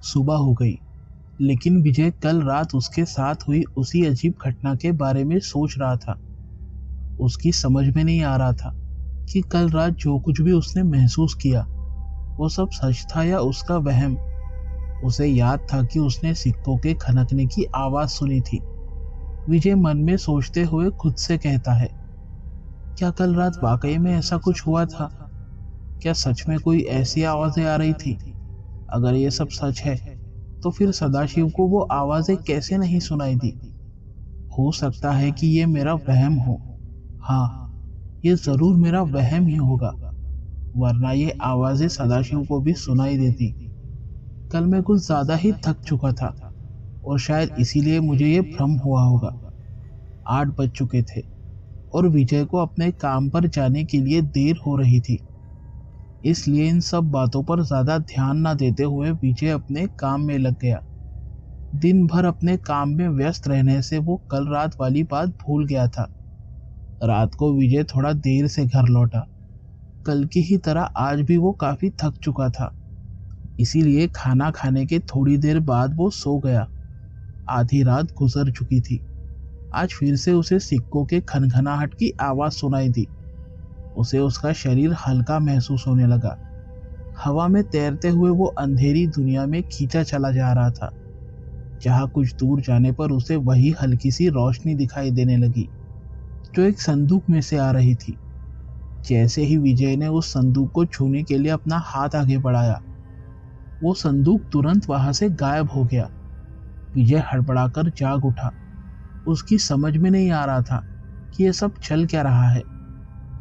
सुबह हो गई, लेकिन विजय कल रात उसके साथ हुई उसी अजीब घटना के बारे में सोच रहा था। उसकी समझ में नहीं आ रहा था कि कल रात जो कुछ भी उसने महसूस किया वो सब सच था या उसका वहम। उसे याद था कि उसने सिक्कों के खनकने की आवाज सुनी थी। विजय मन में सोचते हुए खुद से कहता है, क्या कल रात वाकई में ऐसा कुछ हुआ था? क्या सच में कोई ऐसी आवाजें आ रही थी? अगर ये सब सच है तो फिर सदाशिव को वो आवाजें कैसे नहीं सुनाई दी? हो सकता है कि ये मेरा वहम हो। हाँ, ये जरूर मेरा वहम ही होगा, वरना ये आवाजें सदाशिव को भी सुनाई देती। कल मैं कुछ ज्यादा ही थक चुका था और शायद इसीलिए मुझे ये भ्रम हुआ होगा। 8 बज चुके थे और विजय को अपने काम पर जाने के लिए देर हो रही थी। इसलिए इन सब बातों पर ज्यादा ध्यान न देते हुए विजय अपने काम में लग गया। दिन भर अपने काम में व्यस्त रहने से वो कल रात वाली बात भूल गया था। रात को विजय थोड़ा देर से घर लौटा। कल की ही तरह आज भी वो काफी थक चुका था, इसीलिए खाना खाने के थोड़ी देर बाद वो सो गया। आधी रात गुजर चुकी थी। आज फिर से उसे सिक्कों के खनखनाहट की आवाज सुनाई दी। उसे उसका शरीर हल्का महसूस होने लगा। हवा में तैरते हुए वो अंधेरी दुनिया में खींचा चला जा रहा था, जहां कुछ दूर जाने पर उसे वही हल्की सी रोशनी दिखाई देने लगी जो एक संदूक में से आ रही थी। जैसे ही विजय ने उस संदूक को छूने के लिए अपना हाथ आगे बढ़ाया, वो संदूक तुरंत वहां से गायब हो गया। विजय हड़बड़ाकर जाग उठा। उसकी समझ में नहीं आ रहा था कि यह सब चल क्या रहा है।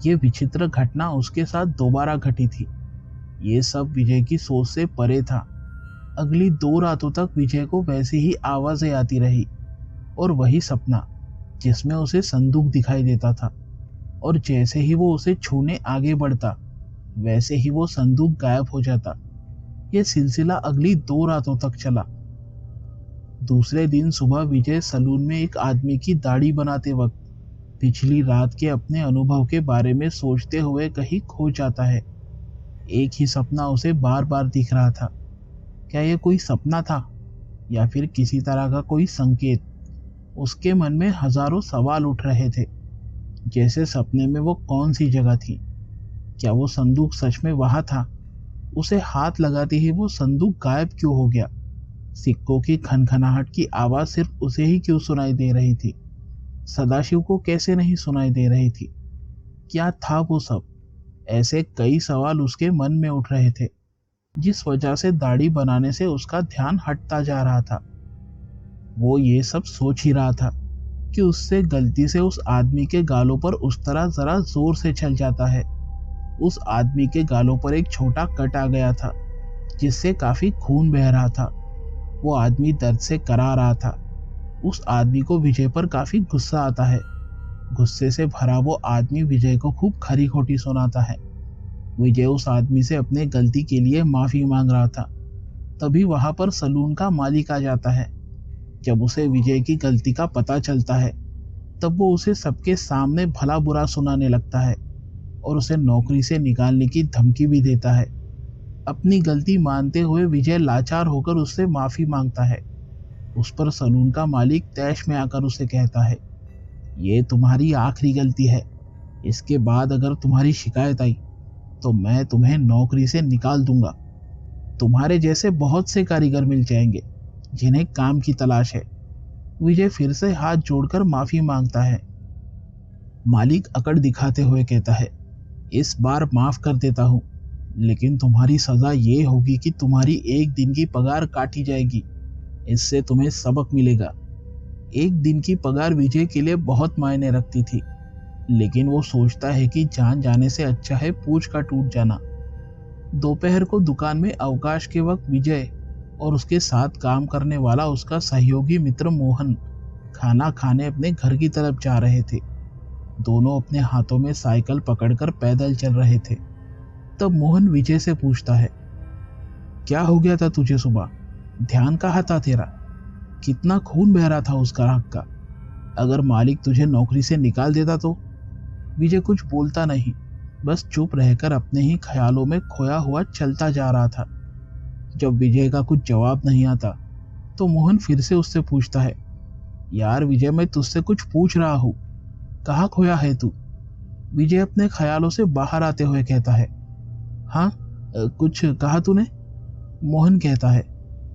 ये विचित्र घटना उसके साथ दोबारा घटी थी। ये सब विजय की सोच से परे था। अगली 2 रातों तक विजय को वैसी ही आवाजें आती रही और वही सपना जिसमें उसे संदूक दिखाई देता था, और जैसे ही वो उसे छूने आगे बढ़ता वैसे ही वो संदूक गायब हो जाता। यह सिलसिला अगली 2 रातों तक चला। दूसरे दिन सुबह विजय सलून में एक आदमी की दाढ़ी बनाते वक्त पिछली रात के अपने अनुभव के बारे में सोचते हुए कहीं खो जाता है। एक ही सपना उसे बार बार दिख रहा था। क्या यह कोई सपना था या फिर किसी तरह का कोई संकेत? उसके मन में हजारों सवाल उठ रहे थे। जैसे सपने में वो कौन सी जगह थी? क्या वो संदूक सच में वहां था? उसे हाथ लगाते ही वो संदूक गायब क्यों हो गया? सिक्कों की खनखनाहट की आवाज सिर्फ उसे ही क्यों सुनाई दे रही थी? सदाशिव को कैसे नहीं सुनाई दे रही थी? क्या था वो सब? ऐसे कई सवाल उसके मन में उठ रहे थे, जिस वजह से दाढ़ी बनाने से उसका ध्यान हटता जा रहा था। वो ये सब सोच ही रहा था कि उससे गलती से उस आदमी के गालों पर उस तरह जरा जोर से चल जाता है। उस आदमी के गालों पर एक छोटा कट आ गया था, जिससे काफी खून बह रहा था। वो आदमी दर्द से करा रहा था। उस आदमी को विजय पर काफी गुस्सा आता है। गुस्से से भरा वो आदमी विजय को खूब खरी खोटी सुनाता है। विजय उस आदमी से अपने गलती के लिए माफी मांग रहा था। तभी वहां पर सलून का मालिक आ जाता है। जब उसे विजय की गलती का पता चलता है, तब वो उसे सबके सामने भला बुरा सुनाने लगता है और उसे नौकरी से निकालने की धमकी भी देता है। अपनी गलती मानते हुए विजय लाचार होकर उससे माफी मांगता है। उस पर सलून का मालिक तैश में आकर उसे कहता है, ये तुम्हारी आखिरी गलती है। इसके बाद अगर तुम्हारी शिकायत आई तो मैं तुम्हें नौकरी से निकाल दूंगा। तुम्हारे जैसे बहुत से कारीगर मिल जाएंगे जिन्हें काम की तलाश है। विजय फिर से हाथ जोड़कर माफी मांगता है। मालिक अकड़ दिखाते हुए कहता है, इस बार माफ कर देता हूं, लेकिन तुम्हारी सजा ये होगी कि तुम्हारी 1 दिन की पगार काटी जाएगी। इससे तुम्हें सबक मिलेगा। 1 दिन की पगार विजय के लिए बहुत मायने रखती थी, लेकिन वो सोचता है कि जान जाने से अच्छा है पूंछ का टूट जाना। दोपहर को दुकान में अवकाश के वक्त विजय और उसके साथ काम करने वाला उसका सहयोगी मित्र मोहन खाना खाने अपने घर की तरफ जा रहे थे। दोनों अपने हाथों में साइकिल पकड़कर पैदल चल रहे थे। तब मोहन विजय से पूछता है, क्या हो गया था तुझे सुबह? ध्यान कहाँ था तेरा? कितना खून बह रहा था उस ग्राहक का। अगर मालिक तुझे नौकरी से निकाल देता तो? विजय कुछ बोलता नहीं, बस चुप रहकर अपने ही ख्यालों में खोया हुआ चलता जा रहा था। जब विजय का कुछ जवाब नहीं आता तो मोहन फिर से उससे पूछता है, यार विजय, मैं तुझसे कुछ पूछ रहा हूँ, कहाँ खोया है तू? विजय अपने ख्यालों से बाहर आते हुए कहता है, हाँ, कुछ कहा तूने? मोहन कहता है,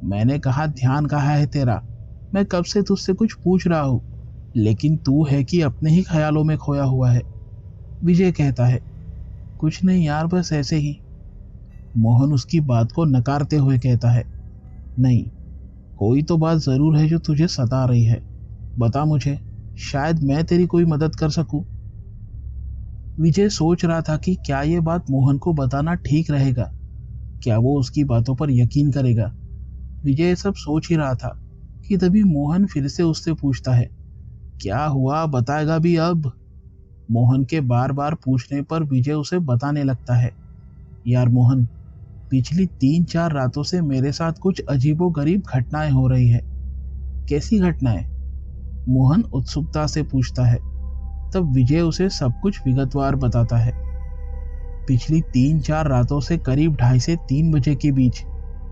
मैंने कहा ध्यान कहाँ है तेरा? मैं कब से तुझसे कुछ पूछ रहा हूँ, लेकिन तू है कि अपने ही ख्यालों में खोया हुआ है। विजय कहता है, कुछ नहीं यार, बस ऐसे ही। मोहन उसकी बात को नकारते हुए कहता है, नहीं, कोई तो बात जरूर है जो तुझे सता रही है। बता मुझे, शायद मैं तेरी कोई मदद कर सकूं। विजय सोच रहा था कि क्या ये बात मोहन को बताना ठीक रहेगा, क्या वो उसकी बातों पर यकीन करेगा। विजय सब सोच ही रहा था कि तभी मोहन फिर से उससे पूछता है, क्या हुआ, बताएगा भी अब? मोहन के बार बार पूछने पर विजय उसे बताने लगता है, यार मोहन, पिछली 3-4 रातों से मेरे साथ कुछ अजीबोगरीब घटनाएं हो रही है। कैसी घटनाएं? मोहन उत्सुकता से पूछता है। तब विजय उसे सब कुछ विगतवार बताता है। पिछली 3-4 रातों से करीब 2:30 से 3 बजे के बीच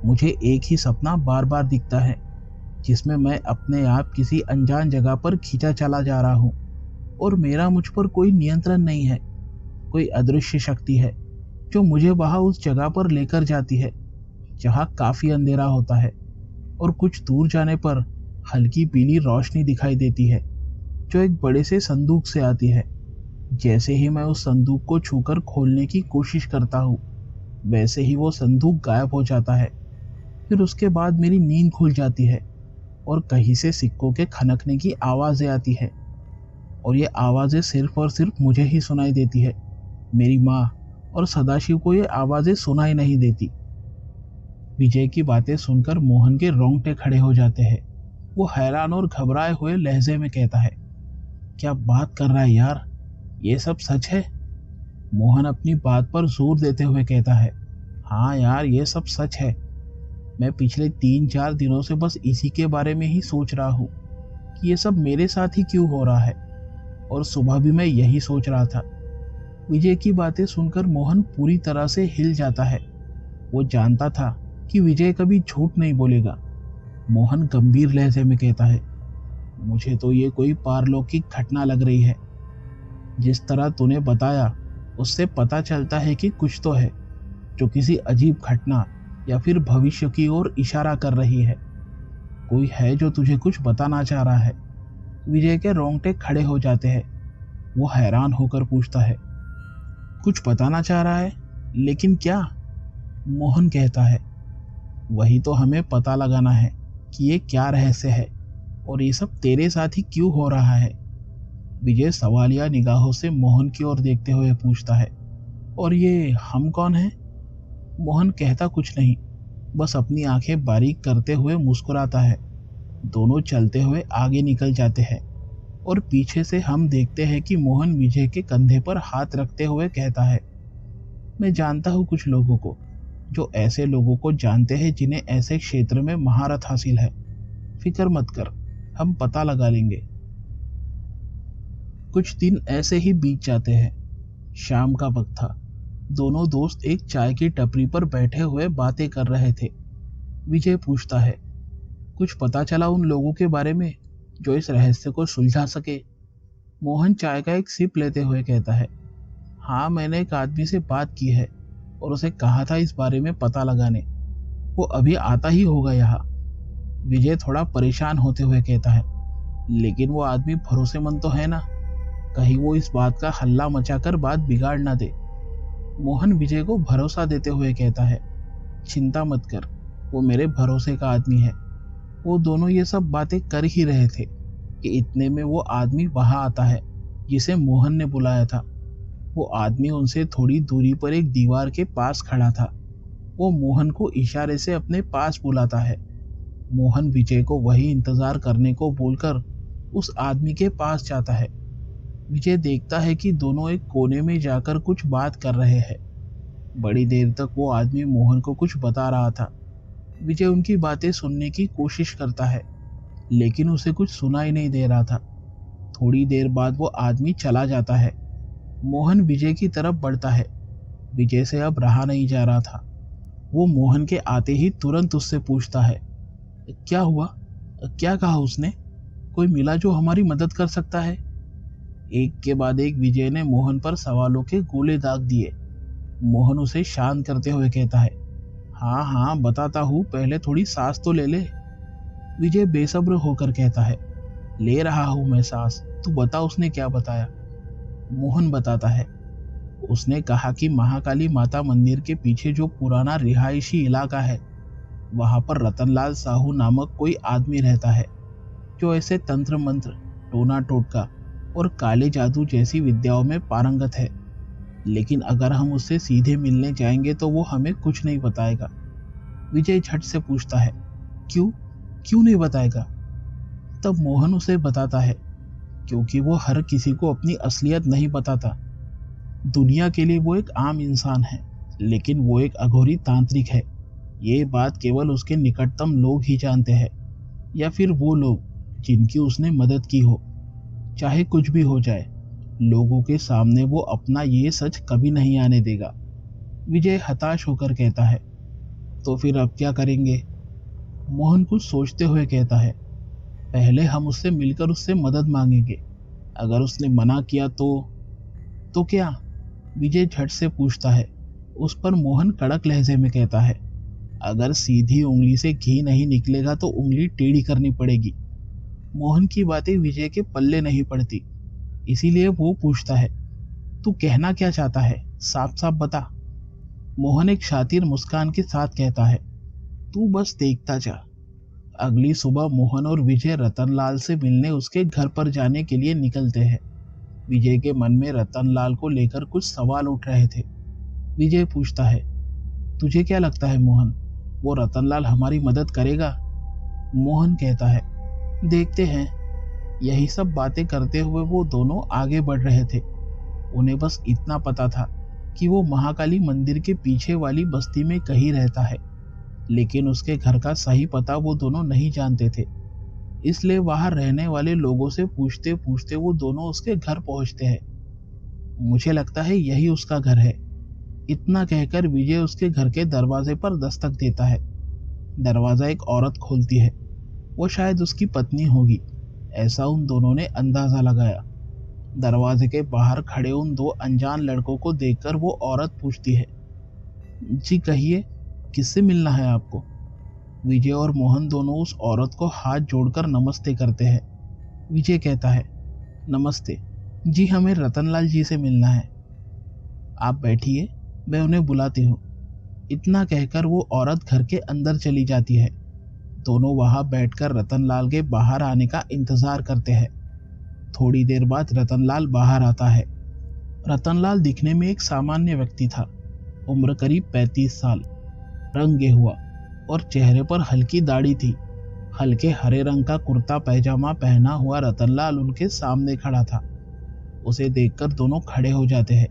मुझे एक ही सपना बार बार दिखता है, जिसमें मैं अपने आप किसी अनजान जगह पर खींचा चला जा रहा हूँ और मेरा मुझ पर कोई नियंत्रण नहीं है। कोई अदृश्य शक्ति है जो मुझे वहां उस जगह पर लेकर जाती है जहां काफी अंधेरा होता है, और कुछ दूर जाने पर हल्की पीली रोशनी दिखाई देती है जो एक बड़े से संदूक से आती है। जैसे ही मैं उस संदूक को छूकर खोलने की कोशिश करता हूँ, वैसे ही वो संदूक गायब हो जाता है। फिर उसके बाद मेरी नींद खुल जाती है और कहीं से सिक्कों के खनकने की आवाज़ें आती है, और ये आवाज़ें सिर्फ और सिर्फ मुझे ही सुनाई देती है। मेरी माँ और सदाशिव को ये आवाज़ें सुनाई नहीं देती। विजय की बातें सुनकर मोहन के रोंगटे खड़े हो जाते हैं। वो हैरान और घबराए हुए लहजे में कहता है, क्या बात कर रहा है यार, ये सब सच है? मोहन अपनी बात पर जोर देते हुए कहता है, हाँ यार, ये सब सच है। मैं पिछले 3-4 दिनों से बस इसी के बारे में ही सोच रहा हूँ कि ये सब मेरे साथ ही क्यों हो रहा है, और सुबह भी मैं यही सोच रहा था। विजय की बातें सुनकर मोहन पूरी तरह से हिल जाता है। वो जानता था कि विजय कभी झूठ नहीं बोलेगा। मोहन गंभीर लहजे में कहता है, मुझे तो ये कोई पारलौकिक घटना लग रही है। जिस तरह तूने बताया उससे पता चलता है कि कुछ तो है जो किसी अजीब घटना या फिर भविष्य की ओर इशारा कर रही है। कोई है जो तुझे कुछ बताना चाह रहा है। विजय के रोंगटे खड़े हो जाते हैं। वो हैरान होकर पूछता है, कुछ बताना चाह रहा है, लेकिन क्या? मोहन कहता है, वही तो हमें पता लगाना है कि ये क्या रहस्य है और ये सब तेरे साथ ही क्यों हो रहा है। विजय सवालिया निगाहों से मोहन की ओर देखते हुए पूछता है, और ये हम कौन हैं? मोहन कहता कुछ नहीं, बस अपनी आंखें बारीक करते हुए मुस्कुराता है। दोनों चलते हुए आगे निकल जाते हैं और पीछे से हम देखते हैं कि मोहन विजय के कंधे पर हाथ रखते हुए कहता है, मैं जानता हूँ कुछ लोगों को जो ऐसे लोगों को जानते हैं जिन्हें ऐसे क्षेत्र में महारत हासिल है। फिक्र मत कर, हम पता लगा लेंगे। कुछ दिन ऐसे ही बीत जाते हैं। शाम का वक्त था। दोनों दोस्त एक चाय की टपरी पर बैठे हुए बातें कर रहे थे। विजय पूछता है, कुछ पता चला उन लोगों के बारे में जो इस रहस्य को सुलझा सके? मोहन चाय का एक सिप लेते हुए कहता है, हाँ, मैंने एक आदमी से बात की है और उसे कहा था इस बारे में पता लगाने। वो अभी आता ही होगा यहाँ। विजय थोड़ा परेशान होते हुए कहता है, लेकिन वो आदमी भरोसेमंद तो है ना? कहीं वो इस बात का हल्ला मचाकर बात बिगाड़ ना दे। मोहन विजय को भरोसा देते हुए कहता है, चिंता मत कर, वो मेरे भरोसे का आदमी है। वो दोनों ये सब बातें कर ही रहे थे कि इतने में वो आदमी वहां आता है जिसे मोहन ने बुलाया था। वो आदमी उनसे थोड़ी दूरी पर एक दीवार के पास खड़ा था। वो मोहन को इशारे से अपने पास बुलाता है। मोहन विजय को वही इंतजार करने को बोलकर उस आदमी के पास जाता है। विजय देखता है कि दोनों एक कोने में जाकर कुछ बात कर रहे हैं। बड़ी देर तक वो आदमी मोहन को कुछ बता रहा था। विजय उनकी बातें सुनने की कोशिश करता है, लेकिन उसे कुछ सुनाई नहीं दे रहा था। थोड़ी देर बाद वो आदमी चला जाता है। मोहन विजय की तरफ बढ़ता है। विजय से अब रहा नहीं जा रहा था। वो मोहन के आते ही तुरंत उससे पूछता है, क्या हुआ? क्या कहा उसने? कोई मिला जो हमारी मदद कर सकता है? एक के बाद एक विजय ने मोहन पर सवालों के गोले दाग दिए। मोहन उसे शांत करते हुए कहता है, हाँ हाँ बताता हूँ, पहले थोड़ी सांस तो ले ले। विजय बेसब्र होकर कहता है, ले रहा हूं मैं सांस, तू बता उसने क्या बताया। मोहन बताता है, उसने कहा कि महाकाली माता मंदिर के पीछे जो पुराना रिहायशी इलाका है, वहां पर रतनलाल साहू नामक कोई आदमी रहता है जो ऐसे तंत्र मंत्र, टोना टोटका और काले जादू जैसी विद्याओं में पारंगत है। लेकिन अगर हम उससे सीधे मिलने जाएंगे तो वो हमें कुछ नहीं बताएगा। विजय झट से पूछता है, क्यों? क्यों नहीं बताएगा? तब मोहन उसे बताता है, क्योंकि वो हर किसी को अपनी असलियत नहीं बताता। दुनिया के लिए वो एक आम इंसान है, लेकिन वो एक अघोरी तांत्रिक है। ये बात केवल उसके निकटतम लोग ही जानते हैं, या फिर वो लोग जिनकी उसने मदद की हो। चाहे कुछ भी हो जाए, लोगों के सामने वो अपना ये सच कभी नहीं आने देगा। विजय हताश होकर कहता है, तो फिर अब क्या करेंगे? मोहन कुछ सोचते हुए कहता है, पहले हम उससे मिलकर उससे मदद मांगेंगे। अगर उसने मना किया तो क्या? विजय झट से पूछता है। उस पर मोहन कड़क लहजे में कहता है, अगर सीधी उंगली से घी नहीं निकलेगा तो उंगली टेढ़ी करनी पड़ेगी। मोहन की बातें विजय के पल्ले नहीं पड़ती, इसीलिए वो पूछता है, तू कहना क्या चाहता है? साफ साफ बता। मोहन एक शातिर मुस्कान के साथ कहता है, तू बस देखता जा। अगली सुबह मोहन और विजय रतनलाल से मिलने उसके घर पर जाने के लिए निकलते हैं। विजय के मन में रतनलाल को लेकर कुछ सवाल उठ रहे थे। विजय पूछता है, तुझे क्या लगता है मोहन, वो रतनलाल हमारी मदद करेगा? मोहन कहता है, देखते हैं। यही सब बातें करते हुए वो दोनों आगे बढ़ रहे थे। उन्हें बस इतना पता था कि वो महाकाली मंदिर के पीछे वाली बस्ती में कहीं रहता है, लेकिन उसके घर का सही पता वो दोनों नहीं जानते थे। इसलिए वहां रहने वाले लोगों से पूछते पूछते वो दोनों उसके घर पहुंचते हैं। मुझे लगता है यही उसका घर है। इतना कहकर विजय उसके घर के दरवाजे पर दस्तक देता है। दरवाजा एक औरत खोलती है। वो शायद उसकी पत्नी होगी, ऐसा उन दोनों ने अंदाजा लगाया। दरवाजे के बाहर खड़े उन दो अनजान लड़कों को देखकर वो औरत पूछती है, जी कहिए, किससे मिलना है आपको? विजय और मोहन दोनों उस औरत को हाथ जोड़कर नमस्ते करते हैं। विजय कहता है, नमस्ते जी, हमें रतनलाल जी से मिलना है। आप बैठिए, मैं उन्हें बुलाती हूँ। इतना कहकर वो औरत घर के अंदर चली जाती है। दोनों वहां बैठकर रतनलाल के बाहर आने का इंतजार करते हैं। थोड़ी देर बाद रतनलाल बाहर आता है। रतनलाल दिखने में एक सामान्य व्यक्ति था। उम्र करीब 35 साल, रंगे हुआ और चेहरे पर हल्की दाढ़ी थी। हल्के हरे रंग का कुर्ता पैजामा पहना हुआ रतनलाल उनके सामने खड़ा था। उसे देखकर दोनों खड़े हो जाते हैं।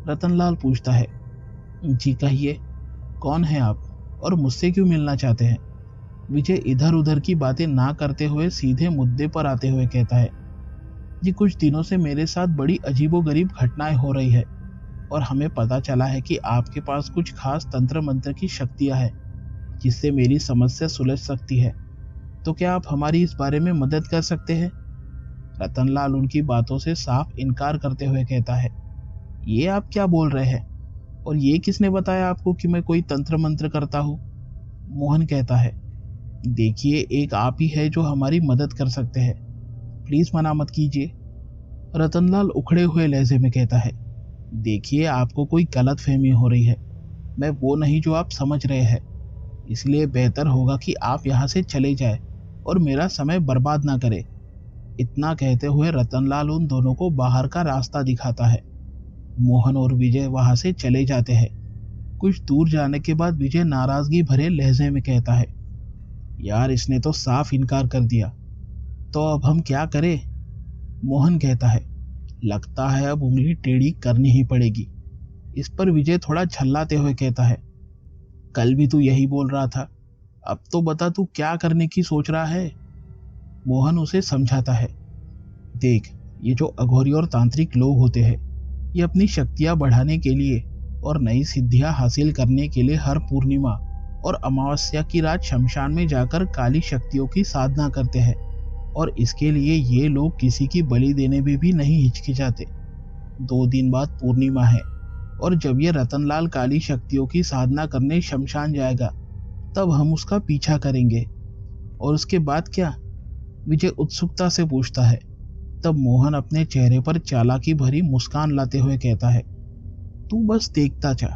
रतनलाल पूछता है, जी कहिए, कौन है आप और मुझसे क्यों मिलना चाहते हैं? विजय इधर उधर की बातें ना करते हुए सीधे मुद्दे पर आते हुए कहता है, जी कुछ दिनों से मेरे साथ बड़ी अजीबोगरीब घटनाएं हो रही है और हमें पता चला है कि आपके पास कुछ खास तंत्र मंत्र की शक्तियां हैं जिससे मेरी समस्या सुलझ सकती है। तो क्या आप हमारी इस बारे में मदद कर सकते हैं? रतनलाल उनकी बातों से साफ इनकार करते हुए कहता है, ये आप क्या बोल रहे हैं? और ये किसने बताया आपको कि मैं कोई तंत्र मंत्र करता हूँ? मोहन कहता है, देखिए, एक आप ही है जो हमारी मदद कर सकते हैं, प्लीज मना मत कीजिए। रतनलाल उखड़े हुए लहजे में कहता है, देखिए, आपको कोई गलत फहमी हो रही है। मैं वो नहीं जो आप समझ रहे हैं, इसलिए बेहतर होगा कि आप यहाँ से चले जाएं और मेरा समय बर्बाद ना करें। इतना कहते हुए रतनलाल उन दोनों को बाहर का रास्ता दिखाता है। मोहन और विजय वहां से चले जाते हैं। कुछ दूर जाने के बाद विजय नाराजगी भरे लहजे में कहता है, यार इसने तो साफ इनकार कर दिया, तो अब हम क्या करें? मोहन कहता है, लगता है अब उंगली टेढ़ी करनी ही पड़ेगी। इस पर विजय थोड़ा झल्लाते हुए कहता है, कल भी तू यही बोल रहा था, अब तो बता तू क्या करने की सोच रहा है? मोहन उसे समझाता है, देख, ये जो अघोरी और तांत्रिक लोग होते हैं, ये अपनी शक्तियां बढ़ाने के लिए और नई सिद्धियां हासिल करने के लिए हर पूर्णिमा और अमावस्या की रात शमशान में जाकर काली शक्तियों की साधना करते हैं। और इसके लिए ये लोग किसी की बलि देने में भी नहीं हिचकिचाते। 2 दिन बाद पूर्णिमा है, और जब ये रतनलाल काली शक्तियों की साधना करने शमशान जाएगा, तब हम उसका पीछा करेंगे। और उसके बाद क्या? विजय उत्सुकता से पूछता है। तब मोहन अपने चेहरे पर चालाकी भरी मुस्कान लाते हुए कहता है, तू बस देखता जा,